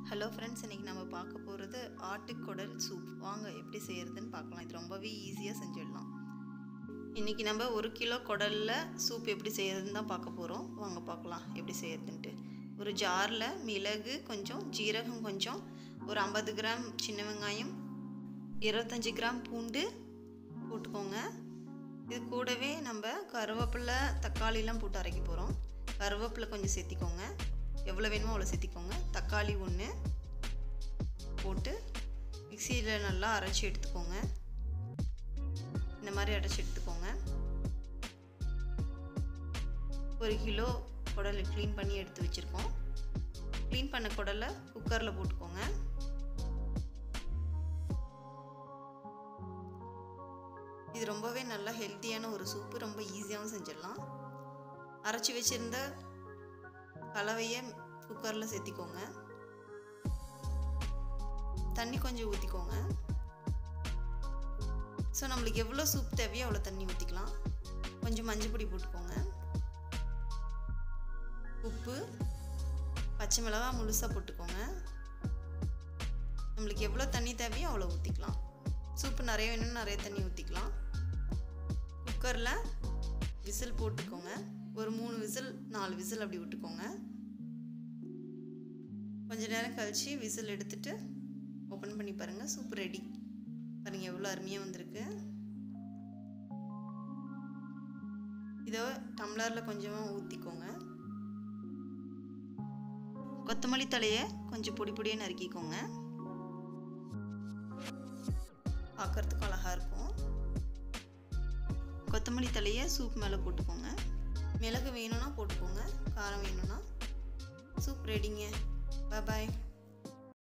Hello friends, இன்றைக்கி நம்ம பார்க்க போகிறது ஆட்டு குடல் சூப். வாங்க எப்படி செய்கிறதுன்னு பார்க்கலாம். இது ரொம்பவே ஈஸியாக செஞ்சிடலாம். இன்றைக்கி நம்ம 1 கிலோ குடலில் சூப் எப்படி செய்கிறதுன்னு தான் பார்க்க போகிறோம். வாங்க பார்க்கலாம் எப்படி செய்கிறதுன்ட்டு. ஒரு ஜாரில் மிளகு கொஞ்சம், ஜீரகம் கொஞ்சம், ஒரு 50 கிராம் சின்ன வெங்காயம், 25 கிராம் பூண்டு போட்டுக்கோங்க. இது கூடவே நம்ம கருவேப்பிலை தக்காளிலாம் போட்டு அரைக்க போகிறோம். கருவேப்பிலை கொஞ்சம் சேர்த்திக்கோங்க, எவ்வளோ வேணுமோ அவ்வளோ சேர்த்திக்கோங்க. தக்காளி 1 போட்டு மிக்சியில் நல்லா அரைச்சி எடுத்துக்கோங்க. இந்த மாதிரி அரைச்சி எடுத்துக்கோங்க. 1 கிலோ குடலை க்ளீன் பண்ணி எடுத்து வச்சுருக்கோம். க்ளீன் பண்ண குடலை குக்கரில் போட்டுக்கோங்க. இது ரொம்பவே நல்லா ஹெல்த்தியான ஒரு சூப்பு, ரொம்ப ஈஸியாகவும் செஞ்சிடலாம். அரைச்சி வச்சுருந்த கலவையை குக்கரில் சேர்த்திக்கோங்க. தண்ணி கொஞ்சம் ஊற்றிக்கோங்க. ஸோ நம்மளுக்கு எவ்வளோ சூப் தேவையோ அவ்வளோ தண்ணி ஊற்றிக்கலாம். கொஞ்சம் மஞ்சள் பொடி போட்டுக்கோங்க, உப்பு, பச்சை மிளகாய் முழுசாக போட்டுக்கோங்க. நம்மளுக்கு எவ்வளோ தண்ணி தேவையோ அவ்வளோ ஊற்றிக்கலாம். சூப்பு நிறைய வேணும்னு நிறைய தண்ணி ஊற்றிக்கலாம். குக்கரில் விசில் போட்டுக்கோங்க. ஒரு 3 விசில் 4 விசில் அப்படி விட்டுக்கோங்க. கொஞ்சம் நேரம் கழித்து விசில் எடுத்துட்டு ஓப்பன் பண்ணி பாருங்கள். Soup ready. பாருங்கள் எவ்வளோ அருமையாக வந்திருக்கு. இதை டம்ளரில் கொஞ்சமாக ஊற்றிக்கோங்க. கொத்தமல்லி தலையை கொஞ்சம் பொடி பொடியாக நறுக்கிக்கோங்க. பார்க்குறதுக்கு அழகாக இருக்கும். கொத்தமல்லி தலையை சூப் மேலே போட்டுக்கோங்க. மிளகு வேணும்னா போட்டுக்கோங்க, காரம் வேணும்னா. சூப் ரெடிங்க. பாய்.